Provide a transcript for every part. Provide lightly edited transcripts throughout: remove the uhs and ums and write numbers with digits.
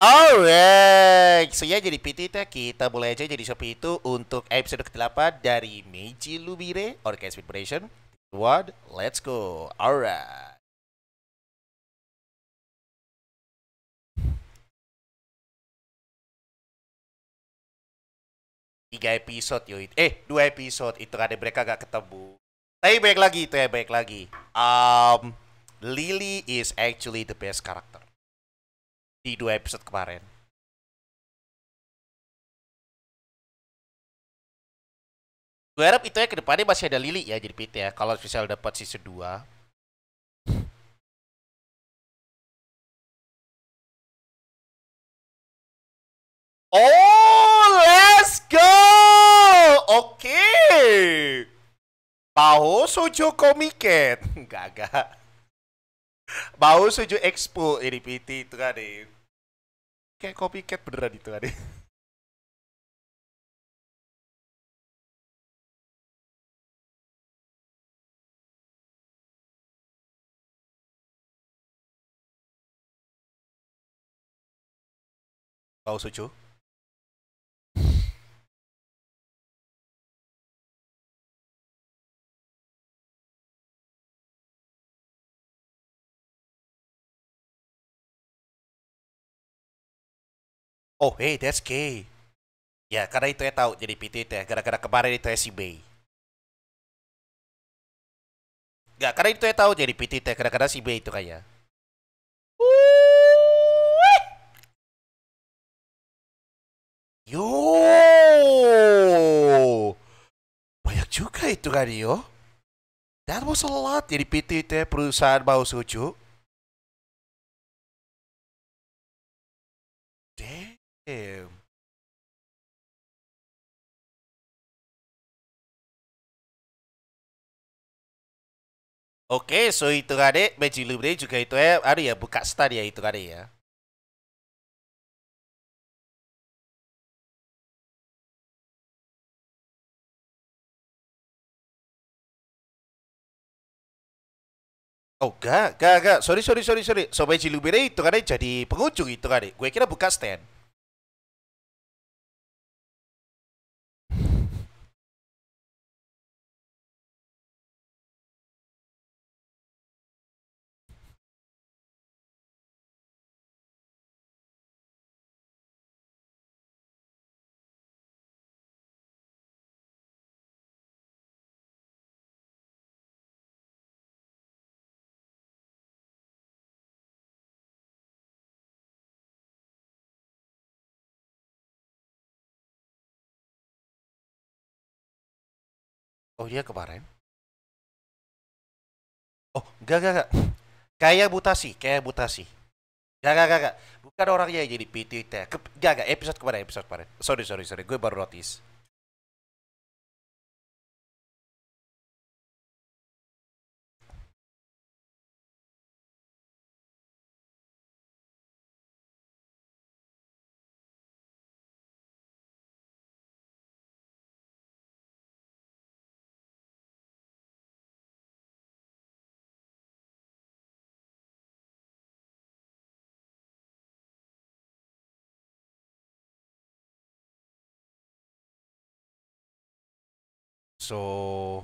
Alright, so ya jadi PT itu kita mulai aja jadi Shopee itu untuk episode ke-8 dari Meiji Lumire Orchestra Inspiration. What? Let's go. Alright. 3 episode yo. 2 episode itu ada mereka gak ketemu. Tapi baik lagi itu ya, baik lagi. Lily is actually the best character di 2 episode kemarin. Gue harap itu ya ke depannya masih ada Lily ya jadi PT ya. Kalau misal dapat season 2. Oh, let's go! Oke. Mau Sojo Komiket. Enggak. Mau Sojo Expo ini PT itu kan deh. Kayak copycat beneran itu kan deh. Mau Sojo. Oh, hey, that's gay. Ya, karena itu ya tahu jadi PT itu ya. Gara-gara kemarin itu ya si Bay. Enggak, karena itu ya tahu jadi PT itu ya. Gara-gara si Bay itu kayak. Yo, banyak juga itu kan yo. That was a lot jadi PT itu ya perusahaan Mau Sojo. Damn. Oke, so itu kan deh, Magic Libre juga itu ya, ada ya buka stand ya itu kan ya. Oh, gak. Sorry. So Magic Libre itu kan jadi pengunjung itu kan. Gue kira buka stand. Oh, dia kemarin. Oh, gak. Kayak mutasi. Gak. Bukan orangnya yang jadi PT itu ya. Gak, episode kemarin. Sorry. Gue baru notice. So,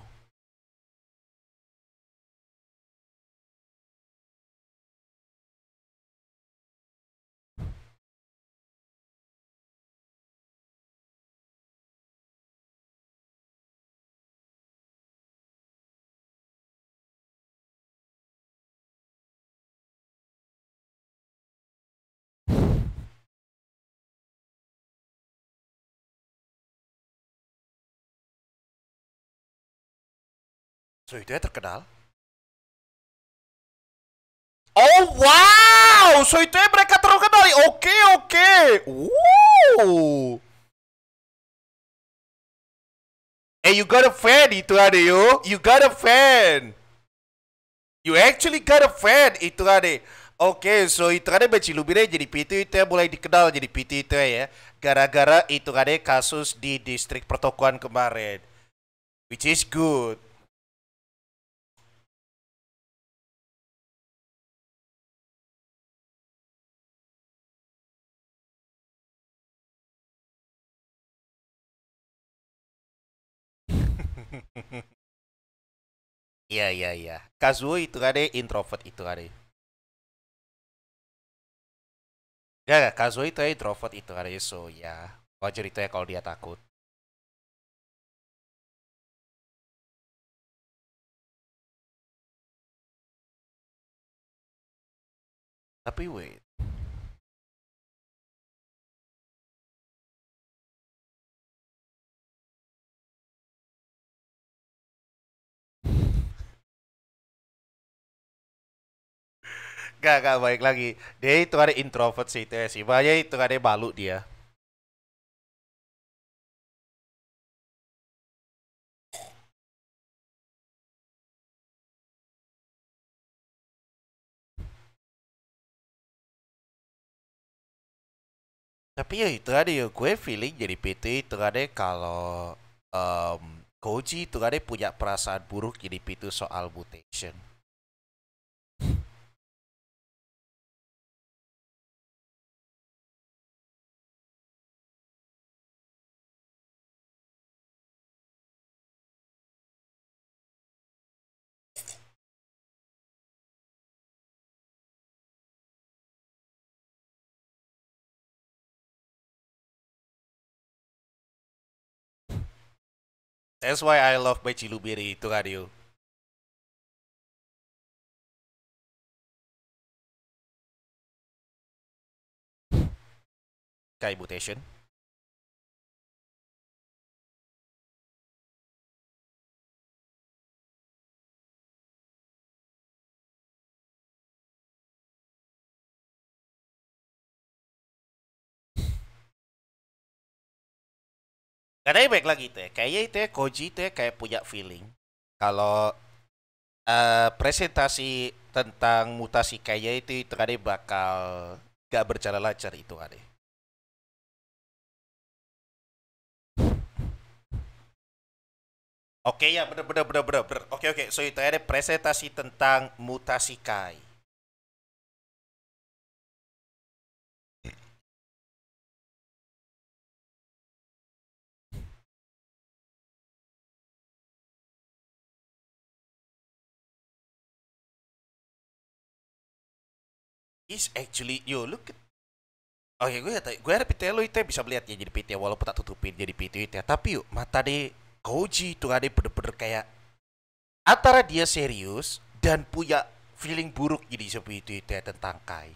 so itu ya terkenal. Oh wow, so itu ya mereka terkenal. Oke. You got a fan itu ada yo. You got a fan. You actually got a fan itu ada. Oke, so itu kan Baci Lumire jadi PT itu ya mulai dikenal jadi PT itu ya. Gara-gara itu kan kasus di distrik pertokoan kemarin. Which is good. Iya, iya, iya. Kazuo itu ada introvert itu ada. Ya, Kazuo itu ya introvert itu ada, so ya wajar itu ya kalau dia takut. Tapi wait, gak baik lagi. Dia itu ada introvert sih itu ya sih. Banyak itu ada malu dia. Tapi ya itu ada ya gue feeling jadi PT itu ada kalau em, Koji itu ada punya perasaan buruk jadi PT soal mutation. That's why I love Bechilubiri itu radio. Kayak mutation. Karena baik lagi itu ya. Kayaknya itu ya Koji itu ya kayak punya feeling. Kalau presentasi tentang mutasi kayaknya itu kan bakal gak berjalan lancar itu kan. Oke ya bener bener bener bener, bener. Oke oke, so itu ada presentasi tentang mutasi Kai. Is actually yo look at Oke, gue harap PT lo itu ya bisa melihat ya jadi PT walaupun tak tutupin jadi PT itu ya. Tapi yuk mata deh Koji itu ada bener-bener kayak antara dia serius dan punya feeling buruk jadi seperti itu ya tentang Kai.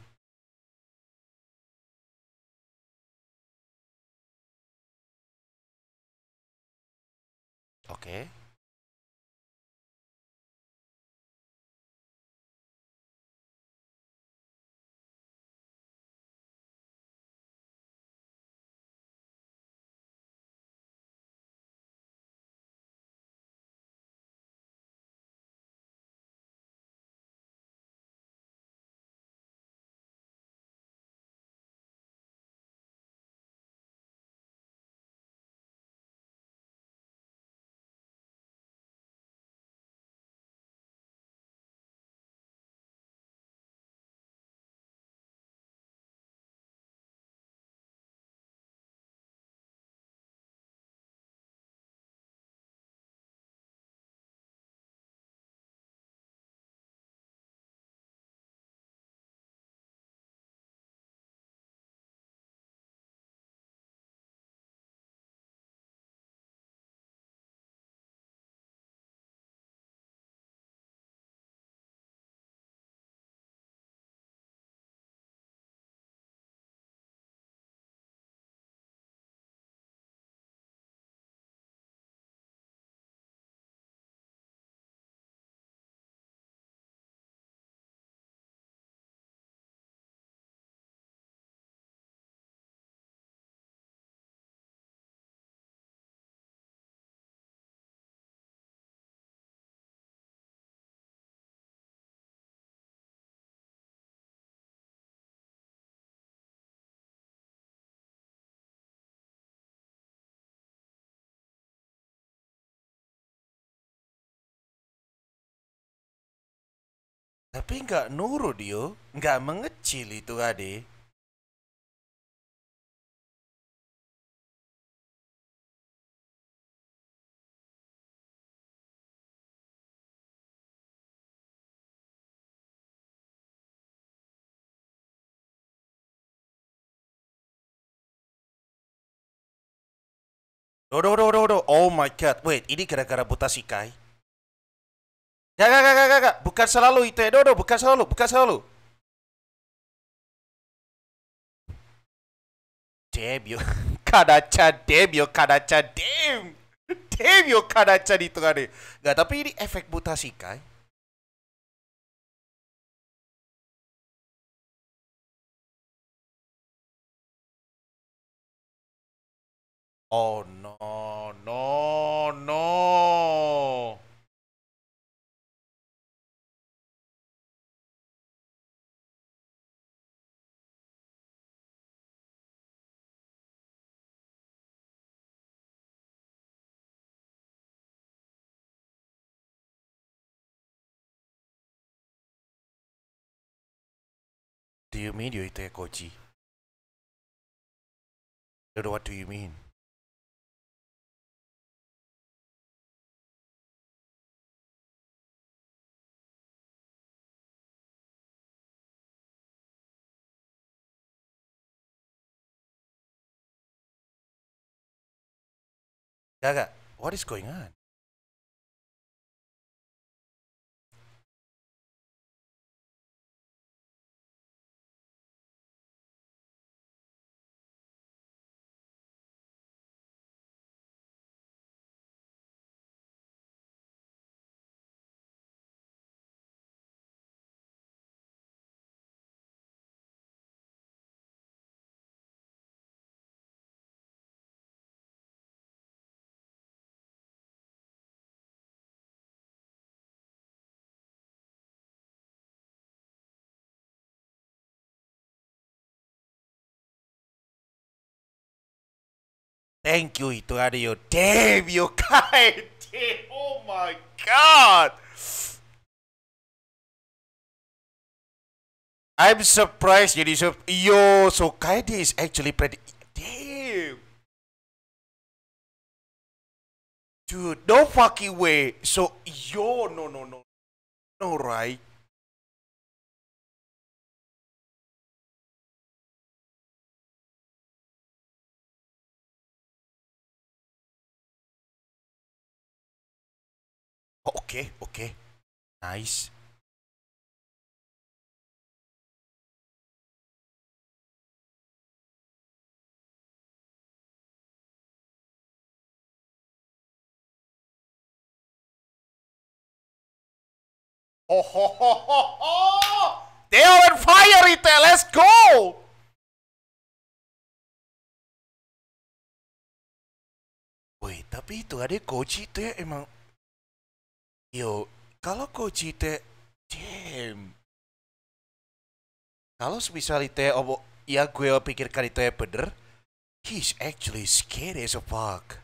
Oke. Tapi nggak nurut dia, nggak mengecil itu ade. No. Oh my god. Wait, ini gara-gara buta Shikai? Gak. Bukan selalu itu. No, bukan selalu. Damn yo. Kanacha, damn yo, Kanacha, damn. Damn yo, Kanacha itu kan. Gak, tapi ini efek buta Shikai. Oh no. Do you mean you itu ya Koji? What do you mean? Gak. What is going on? Thank you itu ada yo. Damn yo Kai. Damn. Oh my god. I'm surprised jadi yo, so Kaede is actually pretty. Damn. Dude, no fucking way. So yo, no. No, right? Okay. Nice. Oh. They are on fire itu. Let's go. Wait, tapi itu ada Koji itu ya emang. Yo, kalau Koji itu damn. Kalau misalnya itu ya gue pikirkan itu ya bener, he's actually scary as a fuck.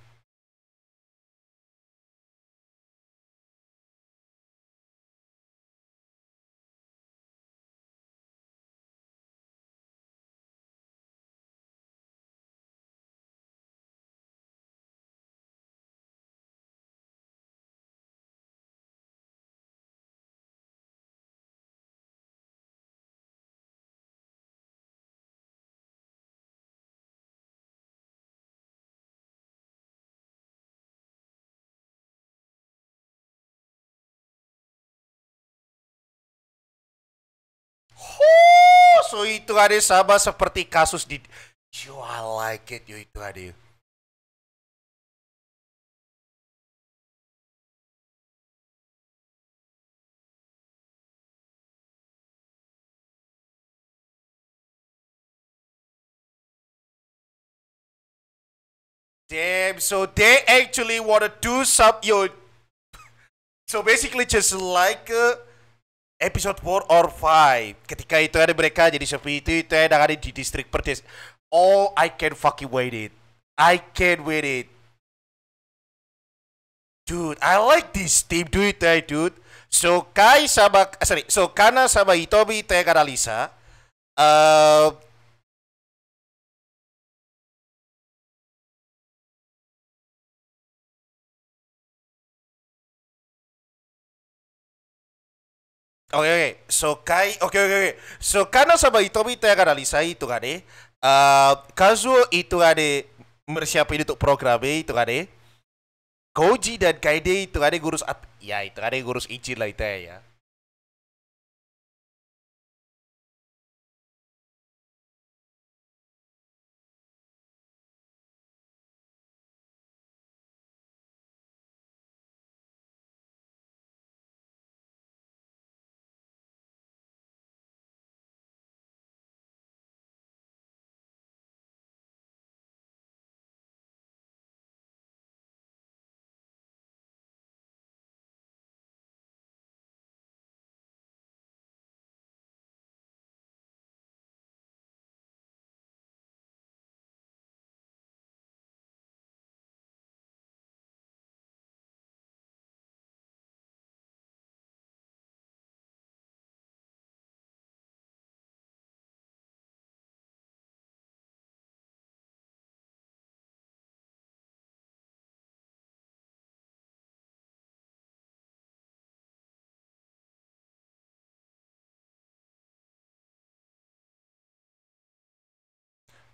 So itu ada sama seperti kasus di yo, I like it yo itu ada. Damn, so they actually want to do some yo. So basically just like episode 4 or 5 ketika itu ada mereka jadi seperti itu ada di distrik Perdes. Oh, I can fucking wait it. I can't wait it. Dude, I like this team dude. So Kai sama so Kana sama Hitomi itu ada Lisa. Oke. So Kai, oke. So Kana sama Hitomi itu ada Lisa itu kan Kazuo itu ada Mempersiapkan untuk program itu kan deh. Koji dan Kaide itu kan gurus ya itu kan gurus izin lah itu ya.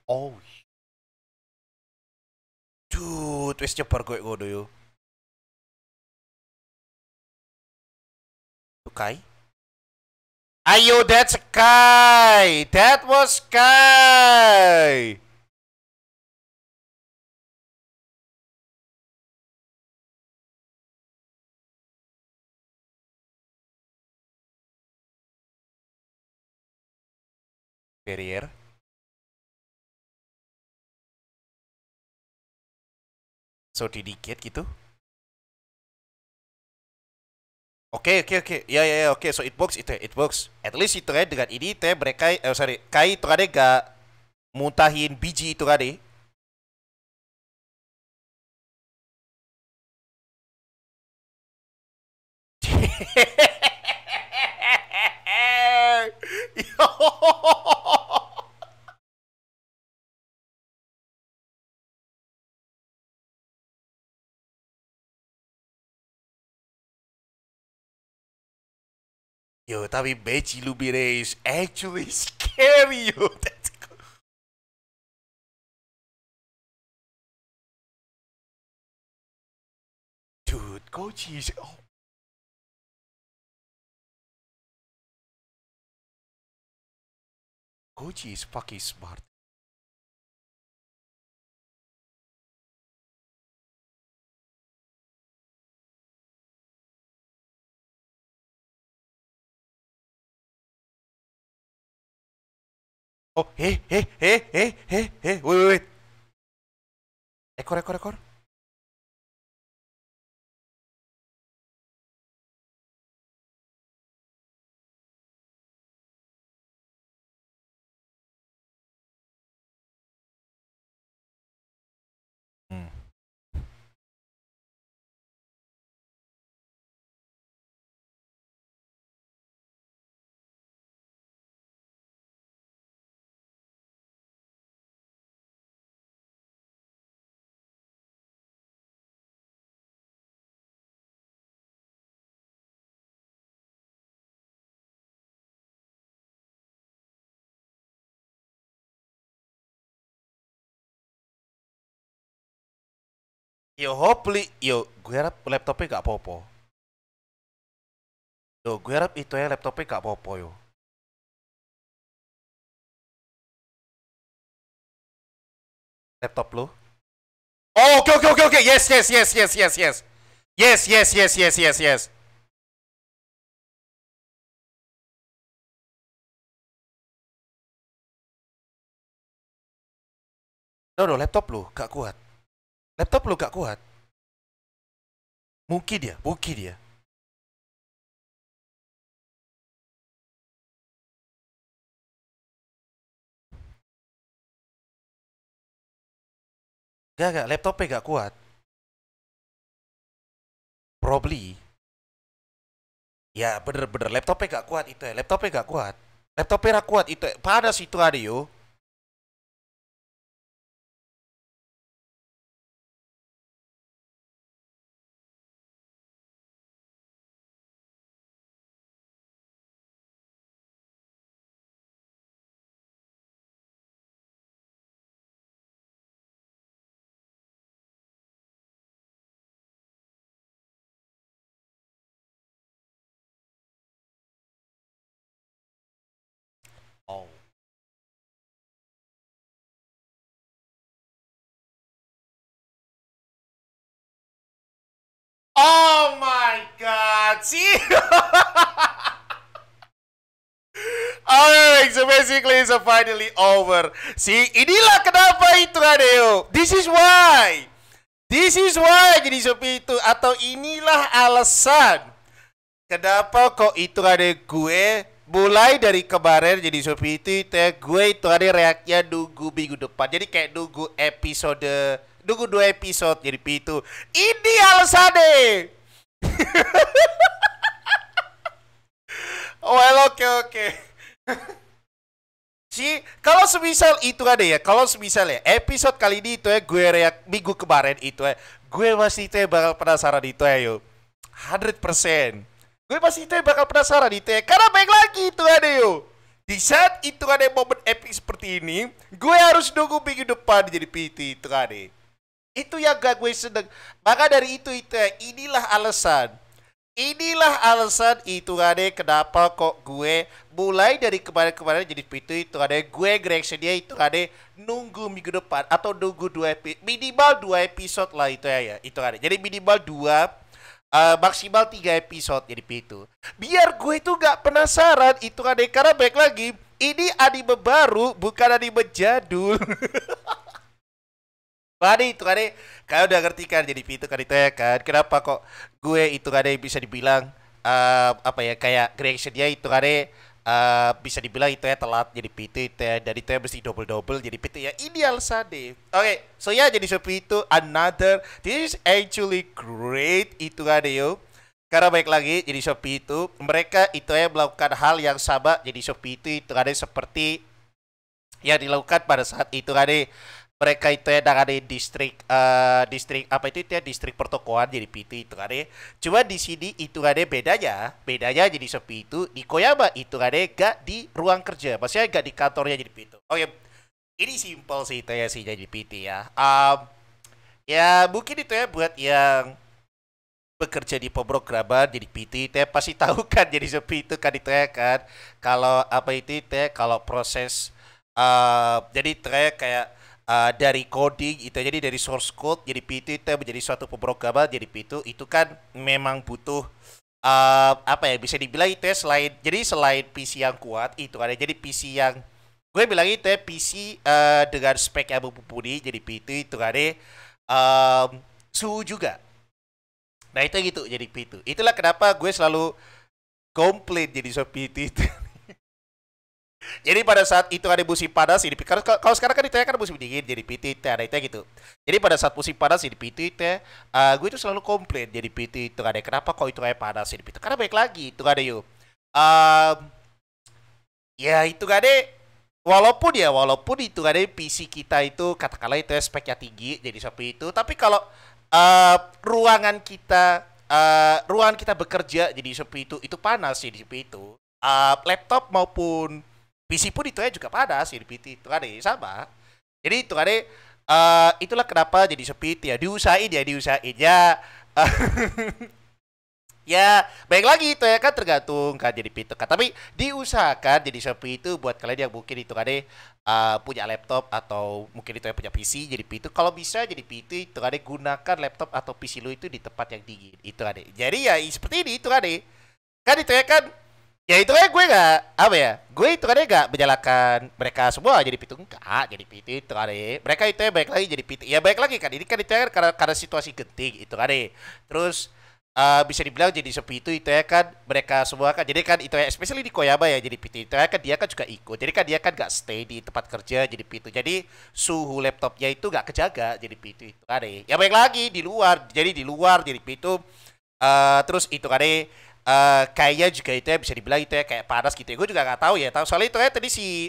Oh, dude, wis nyebar koyo ngono yo. Kai? Ayo, that's Kai. That was Kai. Barrier. So dikit gitu. Oke. Ya, oke. So it works. At least itu kan dengan ini teh mereka sorry, Kai itu kan gak muntahin biji itu kan deh. Yo, tapi Beji Lubire is actually scary, yo. That's dude, Koji is Koji is fucking smart. Oh, wait. Ekor. Hmm. Yo, hopefully, gue harap laptopnya gak apa-apa. Gue harap itu ya laptopnya gak apa-apa, yo. Laptop lo. Oh, oke. Yes. No, laptop lo gak kuat. Laptop lo gak kuat. Mungkin dia. Gak, laptopnya gak kuat. Probably. Ya, bener, laptopnya gak kuat itu ya. Laptopnya gak kuat. Laptopnya gak kuat itu. Panas itu ada yo. sih? Alright, so basically it's finally over. See, inilah kenapa itu Adeo. This is why. This is why jadi seperti itu. Atau inilah alasan kenapa kok itu ada gue mulai dari kemarin jadi seperti itu ya, gue itu ada reaksinya nunggu minggu depan. Jadi kayak nunggu episode, nunggu 2 episode jadi itu. Ini alasannya. Well, oke. Si, kalau semisal itu ada ya, kalau semisal ya, episode kali ini itu ya, gue reak minggu kemarin itu ya, gue masih itu ya bakal penasaran itu ya, yo. 100%. Gue masih itu ya bakal penasaran itu ya, karena baik lagi itu ada yo. Di saat itu ada momen epic seperti ini, gue harus nunggu minggu depan jadi PT itu ada. Itu yang gak gue seneng. Maka dari itu ya, inilah alasan. Inilah alasan itu ada kenapa kok gue mulai dari kemarin-kemarin jadi itu ada gue reaction dia itu ada nunggu minggu depan atau nunggu 2 minimal 2 episode lah itu ya itu ada. Jadi minimal 2 maksimal 3 episode jadi itu. Biar gue itu gak penasaran itu ada karena baik lagi ini anime baru bukan anime jadul. Tadi itu kan kalian udah ngerti kan jadi itu kan itu ya kan kenapa kok gue itu kan bisa dibilang apa ya kayak reaction dia itu kan bisa dibilang itu ya telat jadi itu ya dan itu ya mesti double jadi itu ya ideal sade. Oke, so ya jadi seperti itu another this is actually great itu kan yo. Karena baik lagi jadi seperti itu mereka itu ya melakukan hal yang sama jadi seperti itu kan seperti yang dilakukan pada saat itu kan mereka itu ya ada distrik apa itu ya distrik pertokoan jadi PT itu kan cuma di sini itu kan bedanya jadi seperti itu di Koyama itu kan gak di ruang kerja maksudnya gak di kantornya jadi PT. Oke, ini simple sih itu ya sih jadi PT ya. Ya mungkin itu ya buat yang bekerja di pemrograman jadi PT itu ya pasti tahu kan jadi seperti itu kan itu ya kan kalau apa itu ya kalau proses jadi itu ya kayak dari coding itu jadi dari source code jadi PT itu menjadi suatu pemrograman jadi itu kan memang butuh apa ya bisa dibilang itu ya selain PC yang kuat itu kan jadi PC yang gue bilang itu ya PC dengan spek yang mumpuni jadi PT itu kan suhu juga. Nah itu gitu jadi PT. Itulah kenapa gue selalu komplain jadi PT itu. Jadi pada saat itu ada musim panas ini kalau sekarang kan itu ya kan musim dingin jadi PT ada itu gitu. Jadi pada saat musim panas ini PT gue itu selalu komplain jadi PT itu ada kenapa kok itu kayak panas ini PT karena baik lagi itu ada yuk. Ya itu ada walaupun itu ada PC kita itu katakanlah itu ya speknya tinggi jadi seperti itu tapi kalau ruangan kita bekerja jadi seperti itu panas jadi seperti itu laptop maupun PC pun itu ya juga panas jadi PT itu kan sama. Jadi itu kan itulah kenapa jadi seperti ya diusahain ya ya baik lagi itu ya kan tergantung kan jadi PT kan tapi diusahakan jadi seperti itu buat kalian yang mungkin itu kan punya laptop atau mungkin itu ya punya PC jadi PT kalau bisa jadi PT itu kan gunakan laptop atau PC lu itu di tempat yang dingin itu kan jadi ya seperti ini itu kan itu ya kan ya itu kan gue gak apa ya gue itu kan gak menyalahkan mereka semua jadi PT enggak jadi PT itu kan mereka itu ya baik lagi jadi PT ya baik lagi kan ini kan itu ya karena situasi genting itu kan terus bisa dibilang jadi seperti itu ya kan mereka semua kan jadi kan itu ya especially di Koyama ya jadi PT itu ya kan dia kan juga ikut jadi kan dia kan gak stay di tempat kerja jadi PT jadi suhu laptopnya itu gak kejaga jadi PT itu kan ya baik lagi di luar jadi PT terus itu kan kayaknya juga itu ya bisa dibilang itu ya kayak panas gitu ya gue juga nggak tahu ya tahu soalnya itu ya tadi si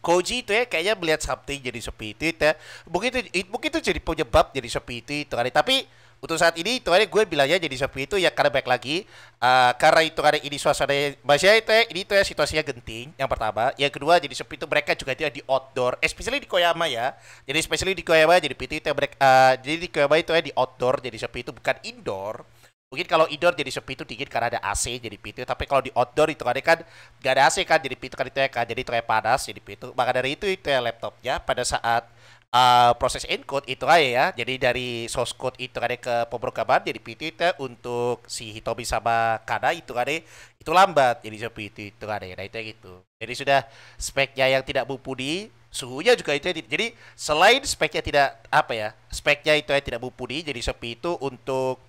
Koji itu ya kayaknya melihat something jadi seperti itu ya mungkin itu jadi penyebab jadi seperti itu kan tapi untuk saat ini itu kan gue bilangnya jadi seperti itu ya karena baik lagi karena itu kan ini suasana masih itu ya ini itu ya situasinya genting yang pertama yang kedua jadi seperti itu mereka juga dia di outdoor especially di Koyama ya jadi especially di Koyama jadi PT itu ya jadi di Koyama itu ya di outdoor jadi seperti itu bukan indoor. Mungkin kalau indoor jadi sepi itu dingin karena ada AC jadi pintu tapi kalau di outdoor itu kan gak ada AC kan jadi pintu kan itu ya kan jadi itu kayak panas jadi pintu maka dari itu ya laptopnya pada saat proses encode itu aja ya. Jadi dari source code itu ada ke pemrograman jadi PT itu untuk si Hitomi sama Kana itu ada itu lambat. Jadi seperti itu ada. Nah itu gitu. Jadi sudah speknya yang tidak mumpuni, suhunya juga itu. Jadi selain speknya tidak apa ya, speknya itu yang tidak mumpuni, jadi seperti itu untuk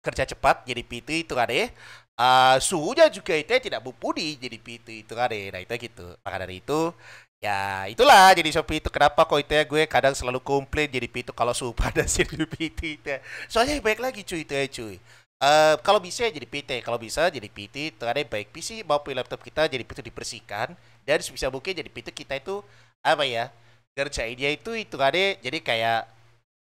kerja cepat jadi PT itu ada. Suhunya juga itu tidak mumpuni jadi PT itu ada. Nah itu gitu. Maka dari itu ya itulah jadi seperti itu kenapa kok itu ya gue kadang selalu komplain jadi PT kalau suhu panas jadi PT itu ya. Soalnya baik lagi cuy itu ya cuy. Kalau bisa jadi PT, kalau bisa jadi PT, terkadang baik PC maupun laptop kita jadi PT dibersihkan dan sebisa mungkin jadi PT kita itu apa ya kerjain dia itu kadang jadi kayak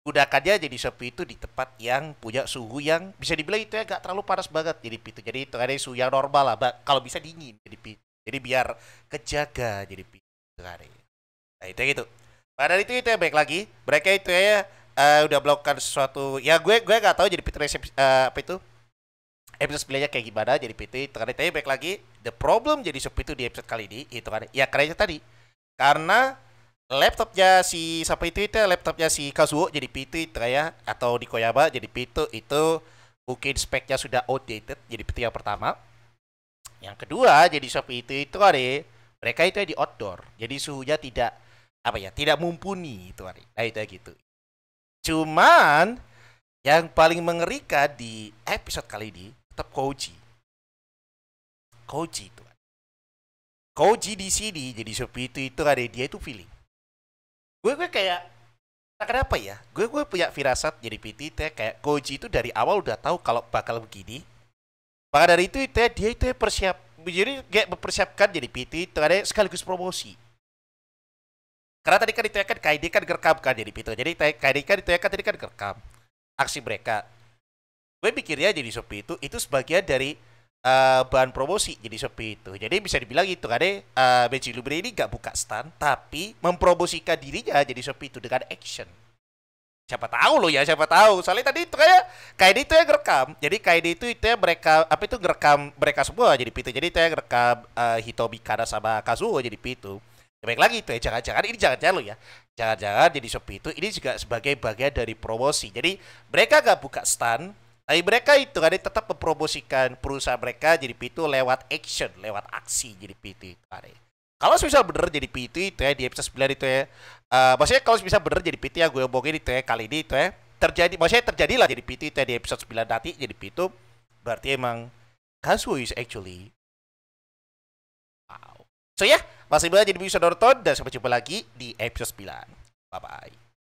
gunakannya jadi seperti itu di tempat yang punya suhu yang bisa dibilang itu ya gak terlalu panas banget jadi PT. Jadi itu kadang suhu yang normal lah, kalau bisa dingin jadi PT. Jadi biar kejaga jadi PT. Nah itu gitu. Padahal itu ya baik lagi mereka itu ya udah melakukan sesuatu ya gue nggak tahu jadi PT apa itu episode sebelumnya kayak gimana jadi PT terkadang tanya baik lagi the problem jadi seperti itu di episode kali ini itu kan ya kerennya tadi karena laptopnya si siapa itu laptopnya si Kazuo jadi PT itu ya atau di Koyama jadi PT itu mungkin speknya sudah outdated jadi PT yang pertama. Yang kedua jadi seperti itu ada mereka itu di outdoor jadi suhunya tidak apa ya tidak mumpuni itu hari nah itu gitu. Cuman yang paling mengerikan di episode kali ini tetap Koji itu kan. Koji di sini jadi seperti itu ada dia itu feeling gue kayak tak kenapa ya gue punya firasat jadi PT kayak Koji itu dari awal udah tahu kalau bakal begini. Maka dari itu dia itu jadi kayak mempersiapkan jadi PT terkadang sekaligus promosi. Karena tadi kan itu kan KID kan gerekam kan jadi PT. Jadi KID kan itu kan tadi kan gerekam aksi mereka. Gue pikirnya jadi seperti itu sebagian dari bahan promosi jadi seperti itu. Jadi bisa dibilang itu kan Benji Lubre ini gak buka stand tapi mempromosikan dirinya jadi seperti itu dengan action. Siapa tahu loh ya, siapa tahu. Soalnya tadi itu kayak KID itu yang ngerekam. Jadi KID itu ya mereka apa itu ngerekam mereka semua jadi PT. Jadi itu yang ngerekam Hitomi Kana sama Kazuo jadi PT. Ya, baik lagi itu ya, jangan-jangan ini jangan-jangan loh ya. Jangan-jangan jadi seperti itu ini juga sebagai bagian dari promosi. Jadi mereka gak buka stand, tapi mereka itu kan tetap mempromosikan perusahaan mereka jadi PT lewat action, lewat aksi jadi PT. Kalau misal bener jadi PT itu ya di episode 9 itu ya maksudnya kalau bisa bener jadi PT yang gue omongin itu ya kali ini itu ya terjadi maksudnya terjadilah jadi PT itu ya di episode 9 nanti jadi PT berarti emang Kazuo is actually wow. So ya masih banyak jadi bisa nonton dan sampai jumpa lagi di episode 9. Bye bye.